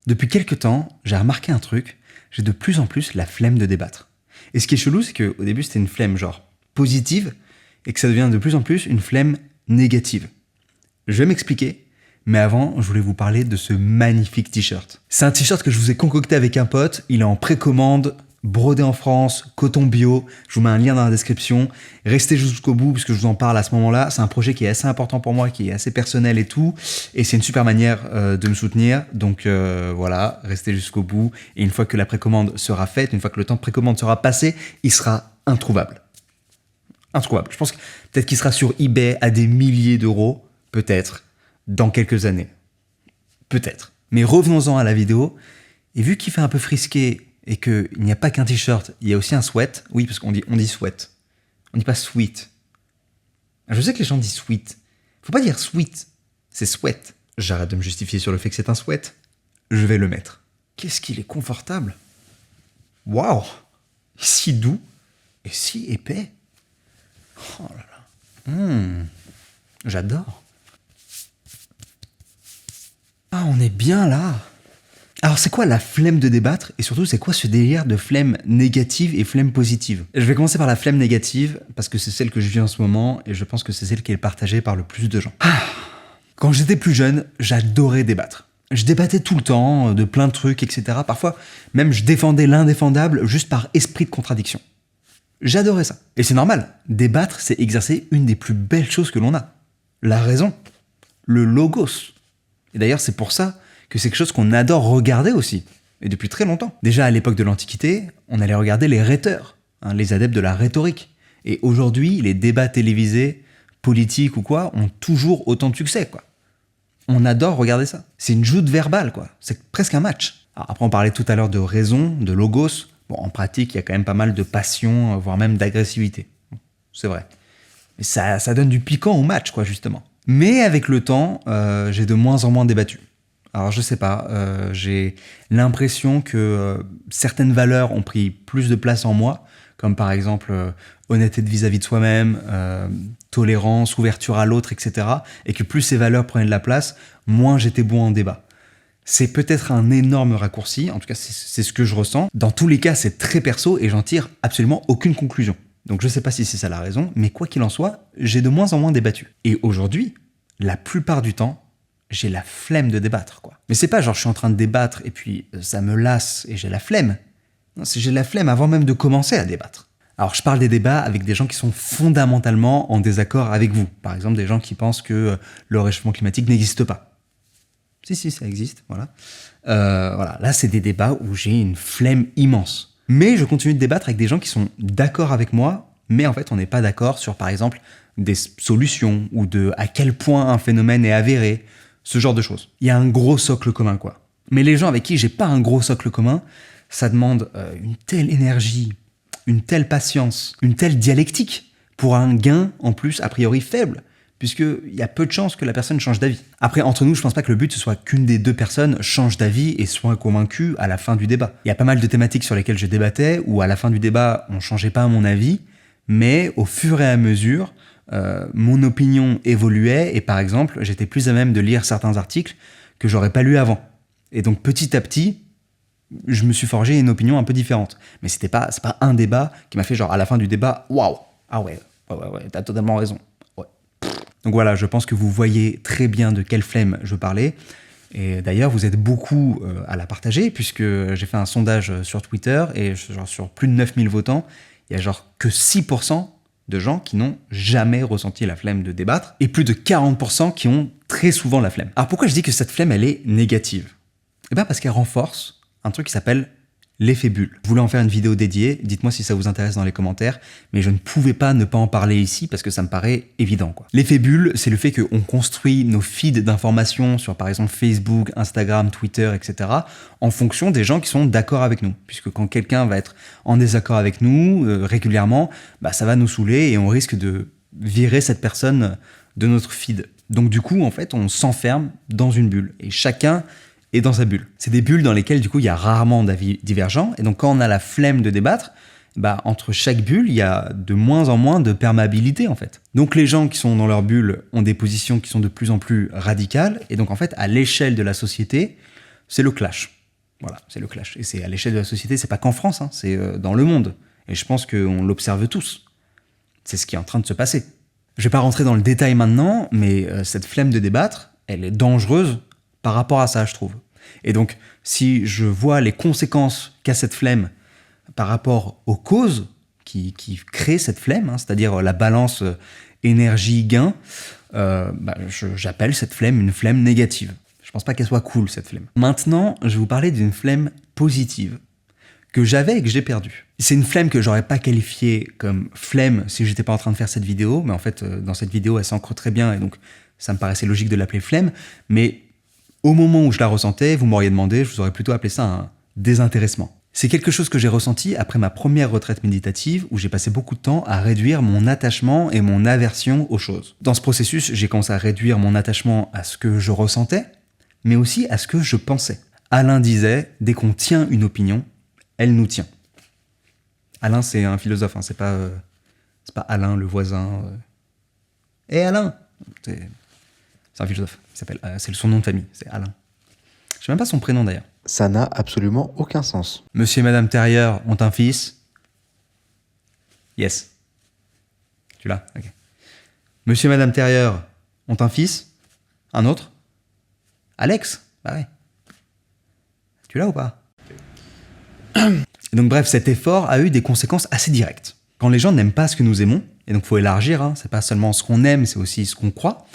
Depuis quelques temps, j'ai remarqué un truc, j'ai de plus en plus la flemme de débattre. Et ce qui est chelou, c'est qu'au début c'était une flemme genre positive, et que ça devient de plus en plus une flemme négative. Je vais m'expliquer, mais avant, je voulais vous parler de ce magnifique t-shirt. C'est un t-shirt que je vous ai concocté avec un pote, il est en précommande, brodé en France, coton bio, je vous mets un lien dans la description. Restez jusqu'au bout puisque je vous en parle à ce moment-là. C'est un projet qui est assez important pour moi, qui est assez personnel et tout, et c'est une super manière de me soutenir. Donc voilà, restez jusqu'au bout. Et une fois que la précommande sera faite, une fois que le temps de précommande sera passé, il sera introuvable. Introuvable. Je pense que peut-être qu'il sera sur eBay à des milliers d'euros, peut-être, dans quelques années. Peut-être. Mais revenons-en à la vidéo. Et vu qu'il fait un peu frisqué et qu'il n'y a pas qu'un t-shirt, il y a aussi un sweat. Oui, parce qu'on dit sweat. On dit pas sweat. Je sais que les gens disent sweat. Faut pas dire sweet, c'est sweat. J'arrête de me justifier sur le fait que c'est un sweat. Je vais le mettre. Qu'est-ce qu'il est confortable. Waouh. Si doux et si épais. Oh là là. J'adore. Ah, on est bien là. Alors c'est quoi la flemme de débattre et surtout c'est quoi ce délire de flemme négative et flemme positive? Je vais commencer par la flemme négative parce que c'est celle que je vis en ce moment et je pense que c'est celle qui est partagée par le plus de gens. Quand j'étais plus jeune, j'adorais débattre. Je débattais tout le temps de plein de trucs, etc. Parfois même je défendais l'indéfendable juste par esprit de contradiction. J'adorais ça. Et c'est normal, débattre c'est exercer une des plus belles choses que l'on a. La raison, le logos. Et d'ailleurs c'est pour ça que c'est quelque chose qu'on adore regarder aussi, et depuis très longtemps. Déjà à l'époque de l'Antiquité, on allait regarder les rhéteurs, les adeptes de la rhétorique. Et aujourd'hui, les débats télévisés, politiques ou quoi, ont toujours autant de succès, quoi. On adore regarder ça. C'est une joute verbale, quoi. C'est presque un match. Alors après, on parlait tout à l'heure de raison, de logos. Bon, en pratique, il y a quand même pas mal de passion, voire même d'agressivité. C'est vrai. Mais ça donne du piquant au match, quoi, justement. Mais avec le temps, j'ai de moins en moins débattu. Alors je sais pas, j'ai l'impression que certaines valeurs ont pris plus de place en moi, comme par exemple honnêteté vis-à-vis de soi-même, tolérance, ouverture à l'autre, etc. Et que plus ces valeurs prenaient de la place, moins j'étais bon en débat. C'est peut-être un énorme raccourci, en tout cas c'est ce que je ressens. Dans tous les cas, c'est très perso et j'en tire absolument aucune conclusion. Donc je sais pas si c'est ça la raison, mais quoi qu'il en soit, j'ai de moins en moins débattu. Et aujourd'hui, la plupart du temps, j'ai la flemme de débattre, quoi. Mais c'est pas genre je suis en train de débattre et puis ça me lasse et j'ai la flemme. Non, c'est j'ai la flemme avant même de commencer à débattre. Alors je parle des débats avec des gens qui sont fondamentalement en désaccord avec vous. Par exemple, des gens qui pensent que le réchauffement climatique n'existe pas. Si, ça existe, voilà. Voilà, là c'est des débats où j'ai une flemme immense. Mais je continue de débattre avec des gens qui sont d'accord avec moi, mais en fait on n'est pas d'accord sur, par exemple, des solutions ou de à quel point un phénomène est avéré. Ce genre de choses. Il y a un gros socle commun, quoi. Mais les gens avec qui j'ai pas un gros socle commun, ça demande une telle énergie, une telle patience, une telle dialectique pour un gain, en plus, a priori faible, puisqu'il y a peu de chances que la personne change d'avis. Après, entre nous, je pense pas que le but, ce soit qu'une des deux personnes change d'avis et soit convaincue à la fin du débat. Il y a pas mal de thématiques sur lesquelles je débattais, où à la fin du débat, on changeait pas mon avis, mais au fur et à mesure, mon opinion évoluait et par exemple, j'étais plus à même de lire certains articles que j'aurais pas lu avant. Et donc petit à petit, je me suis forgé une opinion un peu différente. Mais c'est pas un débat qui m'a fait genre à la fin du débat, waouh, ah ouais, t'as totalement raison. Ouais. Donc voilà, je pense que vous voyez très bien de quelle flemme je parlais. Et d'ailleurs, vous êtes beaucoup à la partager puisque j'ai fait un sondage sur Twitter et genre sur plus de 9000 votants, il y a genre que 6% de gens qui n'ont jamais ressenti la flemme de débattre, et plus de 40% qui ont très souvent la flemme. Alors pourquoi je dis que cette flemme, elle est négative? Eh bien parce qu'elle renforce un truc qui s'appelle l'effet bulle. Je voulais en faire une vidéo dédiée, dites-moi si ça vous intéresse dans les commentaires, mais je ne pouvais pas ne pas en parler ici parce que ça me paraît évident, quoi. L'effet bulle, c'est le fait qu'on construit nos feeds d'informations sur par exemple Facebook, Instagram, Twitter, etc. en fonction des gens qui sont d'accord avec nous. Puisque quand quelqu'un va être en désaccord avec nous régulièrement, bah, ça va nous saouler et on risque de virer cette personne de notre feed. Donc du coup, en fait, on s'enferme dans une bulle et chacun est dans sa bulle. C'est des bulles dans lesquelles, du coup, il y a rarement d'avis divergents. Et donc, quand on a la flemme de débattre, bah, entre chaque bulle, il y a de moins en moins de perméabilité, en fait. Donc, les gens qui sont dans leur bulle ont des positions qui sont de plus en plus radicales. Et donc, en fait, à l'échelle de la société, c'est le clash. Voilà, c'est le clash. Et c'est à l'échelle de la société, c'est pas qu'en France, hein, c'est dans le monde. Et je pense qu'on l'observe tous. C'est ce qui est en train de se passer. Je vais pas rentrer dans le détail maintenant, mais cette flemme de débattre, elle est dangereuse par rapport à ça, je trouve. Et donc, si je vois les conséquences qu'a cette flemme par rapport aux causes qui créent cette flemme, hein, c'est-à-dire la balance énergie-gain, j'appelle cette flemme une flemme négative. Je pense pas qu'elle soit cool, cette flemme. Maintenant, je vais vous parler d'une flemme positive que j'avais et que j'ai perdue. C'est une flemme que j'aurais pas qualifiée comme flemme si j'étais pas en train de faire cette vidéo, mais en fait, dans cette vidéo, elle s'ancre très bien et donc ça me paraissait logique de l'appeler flemme. Mais au moment où je la ressentais, vous m'auriez demandé, je vous aurais plutôt appelé ça un désintéressement. C'est quelque chose que j'ai ressenti après ma première retraite méditative où j'ai passé beaucoup de temps à réduire mon attachement et mon aversion aux choses. Dans ce processus, j'ai commencé à réduire mon attachement à ce que je ressentais, mais aussi à ce que je pensais. Alain disait, dès qu'on tient une opinion, elle nous tient. Alain, c'est un philosophe, hein, c'est pas Alain, le voisin. Hé Alain! C'est un philosophe, c'est son nom de famille, c'est Alain. Je sais même pas son prénom d'ailleurs. Ça n'a absolument aucun sens. Monsieur et Madame Terrier ont un fils. Yes. Tu l'as? Ok. Monsieur et Madame Terrier ont un fils. Un autre? Alex? Bah ouais. Tu l'as ou pas? Donc bref, cet effort a eu des conséquences assez directes. Quand les gens n'aiment pas ce que nous aimons, et donc il faut élargir, hein, c'est pas seulement ce qu'on aime, c'est aussi ce qu'on croit,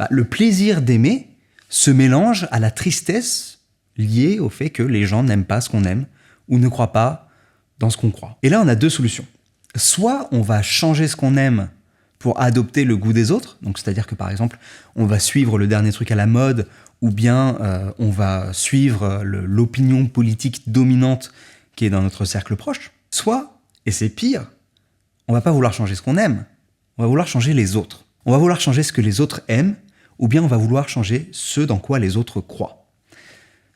le plaisir d'aimer se mélange à la tristesse liée au fait que les gens n'aiment pas ce qu'on aime ou ne croient pas dans ce qu'on croit. Et là, on a deux solutions. Soit on va changer ce qu'on aime pour adopter le goût des autres, donc c'est-à-dire que par exemple, on va suivre le dernier truc à la mode, ou bien on va suivre l'opinion politique dominante qui est dans notre cercle proche. Soit, et c'est pire, on va pas vouloir changer ce qu'on aime, on va vouloir changer les autres. On va vouloir changer ce que les autres aiment, ou bien on va vouloir changer ce dans quoi les autres croient.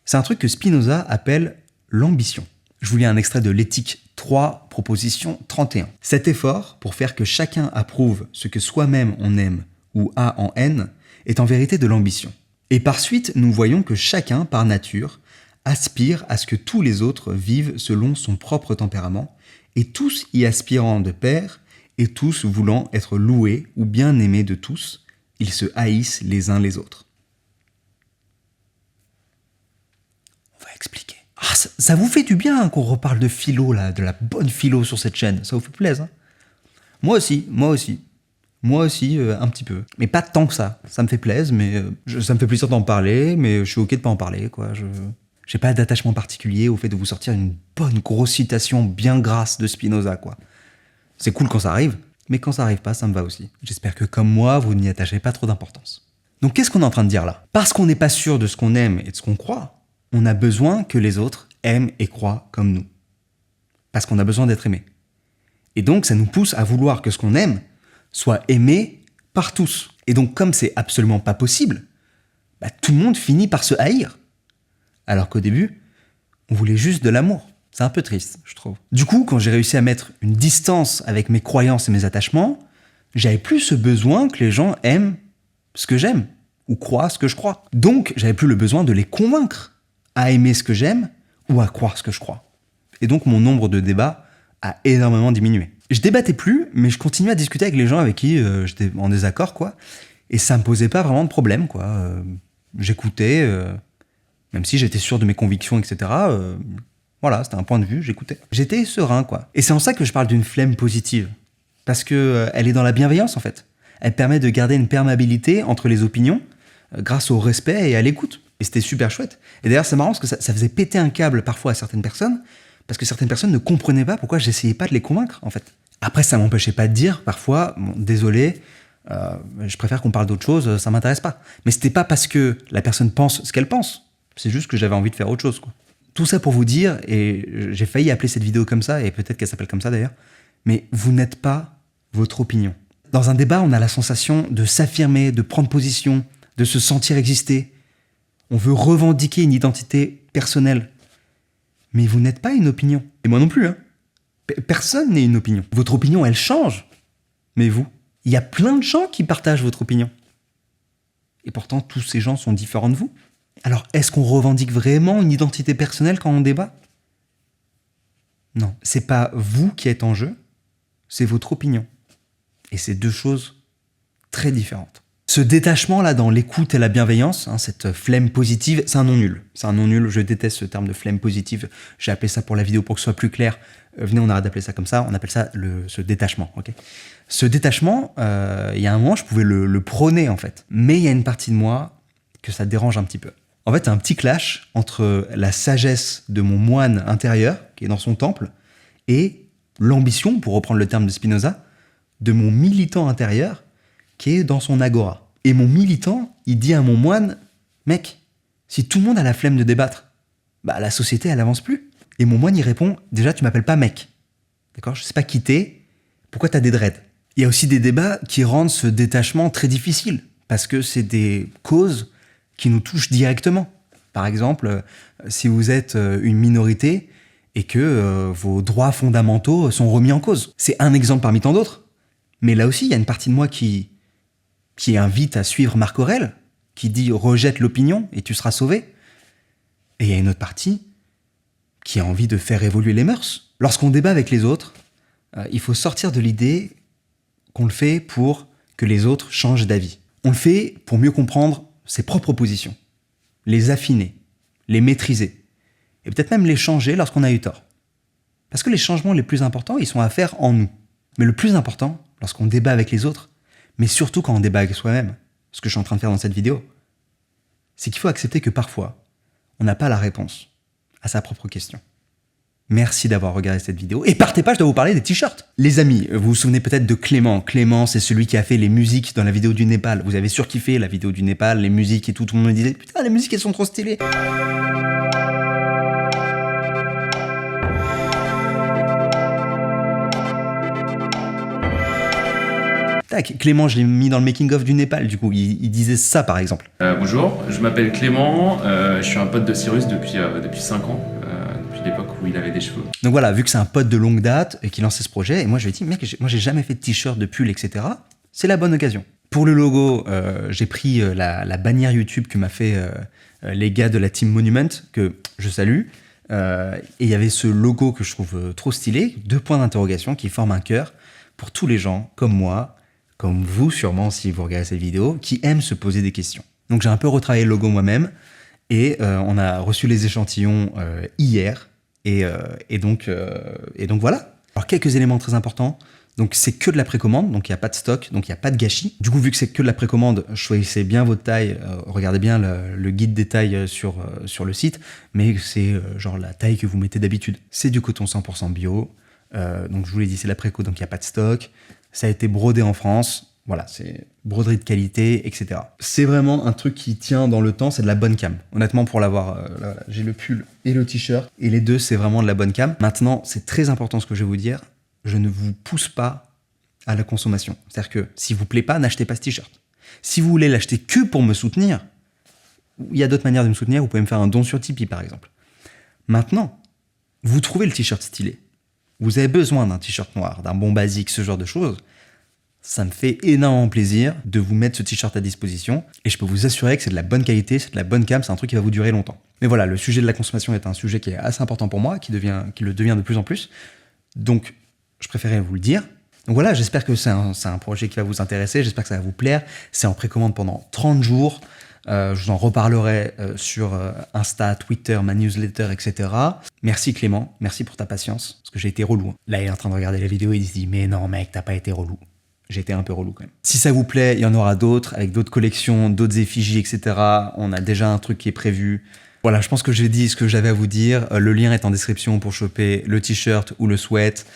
C'est un truc que Spinoza appelle l'ambition. Je vous lis un extrait de l'Éthique 3, proposition 31. Cet effort, pour faire que chacun approuve ce que soi-même on aime ou a en haine, est en vérité de l'ambition. Et par suite, nous voyons que chacun, par nature, aspire à ce que tous les autres vivent selon son propre tempérament, et tous y aspirant de pair, et tous voulant être loués ou bien aimés de tous, ils se haïssent les uns les autres. On va expliquer. Ça vous fait du bien qu'on reparle de philo, là, de la bonne philo sur cette chaîne. Ça vous fait plaisir, hein? Moi aussi. Moi aussi, un petit peu. Mais pas tant que ça. Ça me fait plaisir, mais ça me fait plaisir d'en parler, mais je suis ok de pas en parler, quoi. J'ai pas d'attachement particulier au fait de vous sortir une bonne grosse citation bien grasse de Spinoza, quoi. C'est cool quand ça arrive, mais quand ça arrive pas, ça me va aussi. J'espère que comme moi, vous n'y attachez pas trop d'importance. Donc qu'est-ce qu'on est en train de dire là? Parce qu'on n'est pas sûr de ce qu'on aime et de ce qu'on croit, on a besoin que les autres aiment et croient comme nous. Parce qu'on a besoin d'être aimé. Et donc ça nous pousse à vouloir que ce qu'on aime soit aimé par tous. Et donc comme c'est absolument pas possible, tout le monde finit par se haïr. Alors qu'au début, on voulait juste de l'amour. C'est un peu triste, je trouve. Du coup, quand j'ai réussi à mettre une distance avec mes croyances et mes attachements, j'avais plus ce besoin que les gens aiment ce que j'aime, ou croient ce que je crois. Donc, j'avais plus le besoin de les convaincre à aimer ce que j'aime, ou à croire ce que je crois. Et donc, mon nombre de débats a énormément diminué. Je débattais plus, mais je continuais à discuter avec les gens avec qui j'étais en désaccord, quoi. Et ça me posait pas vraiment de problème, quoi. J'écoutais, même si j'étais sûr de mes convictions, etc., voilà, c'était un point de vue, j'écoutais. J'étais serein, quoi. Et c'est en ça que je parle d'une flemme positive. Parce que elle est dans la bienveillance, en fait. Elle permet de garder une perméabilité entre les opinions, grâce au respect et à l'écoute. Et c'était super chouette. Et d'ailleurs, c'est marrant parce que ça faisait péter un câble parfois à certaines personnes, parce que certaines personnes ne comprenaient pas pourquoi j'essayais pas de les convaincre, en fait. Après, ça m'empêchait pas de dire, parfois, bon, désolé, je préfère qu'on parle d'autre chose, ça m'intéresse pas. Mais c'était pas parce que la personne pense ce qu'elle pense. C'est juste que j'avais envie de faire autre chose, quoi. Tout ça pour vous dire, et j'ai failli appeler cette vidéo comme ça, et peut-être qu'elle s'appelle comme ça d'ailleurs, mais vous n'êtes pas votre opinion. Dans un débat, on a la sensation de s'affirmer, de prendre position, de se sentir exister. On veut revendiquer une identité personnelle. Mais vous n'êtes pas une opinion. Et moi non plus, hein. Personne n'est une opinion. Votre opinion, elle change. Mais vous, il y a plein de gens qui partagent votre opinion. Et pourtant, tous ces gens sont différents de vous. Alors, est-ce qu'on revendique vraiment une identité personnelle quand on débat? Non, c'est pas vous qui êtes en jeu, c'est votre opinion. Et c'est deux choses très différentes. Ce détachement-là dans l'écoute et la bienveillance, cette flemme positive, c'est un non nul. C'est un non nul, je déteste ce terme de flemme positive. J'ai appelé ça pour la vidéo pour que ce soit plus clair. Venez, on arrête d'appeler ça comme ça, on appelle ça ce détachement. Okay, ce détachement, il y a un moment, je pouvais le prôner en fait. Mais il y a une partie de moi que ça dérange un petit peu. En fait, il y a un petit clash entre la sagesse de mon moine intérieur, qui est dans son temple, et l'ambition, pour reprendre le terme de Spinoza, de mon militant intérieur, qui est dans son agora. Et mon militant, il dit à mon moine, mec, si tout le monde a la flemme de débattre, bah la société, elle avance plus. Et mon moine, il répond, déjà, tu m'appelles pas mec. D'accord? Je sais pas qui t'es, pourquoi t'as des dreads? Il y a aussi des débats qui rendent ce détachement très difficile, parce que c'est des causes qui nous touchent directement. Par exemple, si vous êtes une minorité et que vos droits fondamentaux sont remis en cause. C'est un exemple parmi tant d'autres. Mais là aussi, il y a une partie de moi qui invite à suivre Marc Aurèle, qui dit « rejette l'opinion et tu seras sauvé ». Et il y a une autre partie qui a envie de faire évoluer les mœurs. Lorsqu'on débat avec les autres, il faut sortir de l'idée qu'on le fait pour que les autres changent d'avis. On le fait pour mieux comprendre ses propres positions, les affiner, les maîtriser, et peut-être même les changer lorsqu'on a eu tort. Parce que les changements les plus importants, ils sont à faire en nous. Mais le plus important, lorsqu'on débat avec les autres, mais surtout quand on débat avec soi-même, ce que je suis en train de faire dans cette vidéo, c'est qu'il faut accepter que parfois, on n'a pas la réponse à sa propre question. Merci d'avoir regardé cette vidéo. Et partez pas, je dois vous parler des t-shirts. Les amis, vous vous souvenez peut-être de Clément. Clément, c'est celui qui a fait les musiques dans la vidéo du Népal. Vous avez surkiffé la vidéo du Népal, les musiques et tout. Tout le monde me disait, putain, les musiques, elles sont trop stylées. Tac, Clément, je l'ai mis dans le making-of du Népal, du coup, il disait ça, par exemple. Bonjour, je m'appelle Clément, je suis un pote de Cyrus depuis 5 ans, depuis l'époque où il avait des cheveux. Donc voilà, vu que c'est un pote de longue date et qu'il lançait ce projet, et moi je lui ai dit, mec, moi j'ai jamais fait de t-shirt, de pull, etc. C'est la bonne occasion. Pour le logo, j'ai pris la bannière YouTube que m'a fait les gars de la team Monument, que je salue. Et il y avait ce logo que je trouve trop stylé, 2 points d'interrogation qui forment un cœur pour tous les gens comme moi, comme vous sûrement si vous regardez cette vidéo, qui aiment se poser des questions. Donc j'ai un peu retravaillé le logo moi-même et on a reçu les échantillons hier et donc voilà. Alors quelques éléments très importants. Donc c'est que de la précommande, donc il n'y a pas de stock, donc il n'y a pas de gâchis. Du coup, vu que c'est que de la précommande, choisissez bien votre taille, regardez bien le guide des tailles sur le site, mais c'est genre la taille que vous mettez d'habitude. C'est du coton 100% bio, donc je vous l'ai dit, c'est la préco, donc il n'y a pas de stock. Ça a été brodé en France, voilà, c'est broderie de qualité, etc. C'est vraiment un truc qui tient dans le temps, c'est de la bonne cam. Honnêtement, pour l'avoir, j'ai le pull et le t-shirt, et les deux, c'est vraiment de la bonne cam. Maintenant, c'est très important ce que je vais vous dire, je ne vous pousse pas à la consommation. C'est-à-dire que si vous plaît pas, n'achetez pas ce t-shirt. Si vous voulez l'acheter que pour me soutenir, il y a d'autres manières de me soutenir, vous pouvez me faire un don sur Tipeee par exemple. Maintenant, vous trouvez le t-shirt stylé. Vous avez besoin d'un t-shirt noir, d'un bon basique, ce genre de choses. Ça me fait énormément plaisir de vous mettre ce t-shirt à disposition et je peux vous assurer que c'est de la bonne qualité, c'est de la bonne cam, c'est un truc qui va vous durer longtemps. Mais voilà, le sujet de la consommation est un sujet qui est assez important pour moi, qui le devient de plus en plus. Donc, je préférais vous le dire. Donc voilà, j'espère que c'est un projet qui va vous intéresser, j'espère que ça va vous plaire. C'est en précommande pendant 30 jours. Je vous en reparlerai sur Insta, Twitter, ma newsletter, etc. Merci Clément, merci pour ta patience, parce que j'ai été relou. Là, il est en train de regarder la vidéo et il se dit « Mais non mec, t'as pas été relou ». J'ai été un peu relou quand même. Si ça vous plaît, il y en aura d'autres, avec d'autres collections, d'autres effigies, etc. On a déjà un truc qui est prévu. Voilà, je pense que j'ai dit ce que j'avais à vous dire. Le lien est en description pour choper le t-shirt ou le sweat.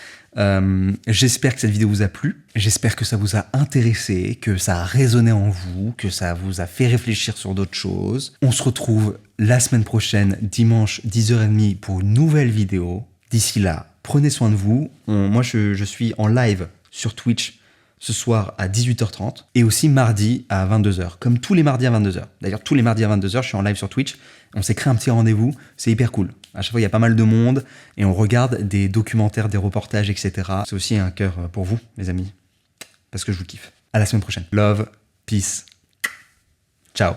J'espère que cette vidéo vous a plu, j'espère que ça vous a intéressé, que ça a résonné en vous, que ça vous a fait réfléchir sur d'autres choses. On se retrouve la semaine prochaine, dimanche 10h30 pour une nouvelle vidéo. D'ici là, prenez soin de vous. Moi, je suis en live sur Twitch ce soir à 18h30 et aussi mardi à 22h, comme tous les mardis à 22h. D'ailleurs, tous les mardis à 22h, je suis en live sur Twitch. On s'est créé un petit rendez-vous, c'est hyper cool. À chaque fois, il y a pas mal de monde et on regarde des documentaires, des reportages, etc. C'est aussi un cœur pour vous, mes amis, parce que je vous kiffe. À la semaine prochaine. Love, peace, ciao.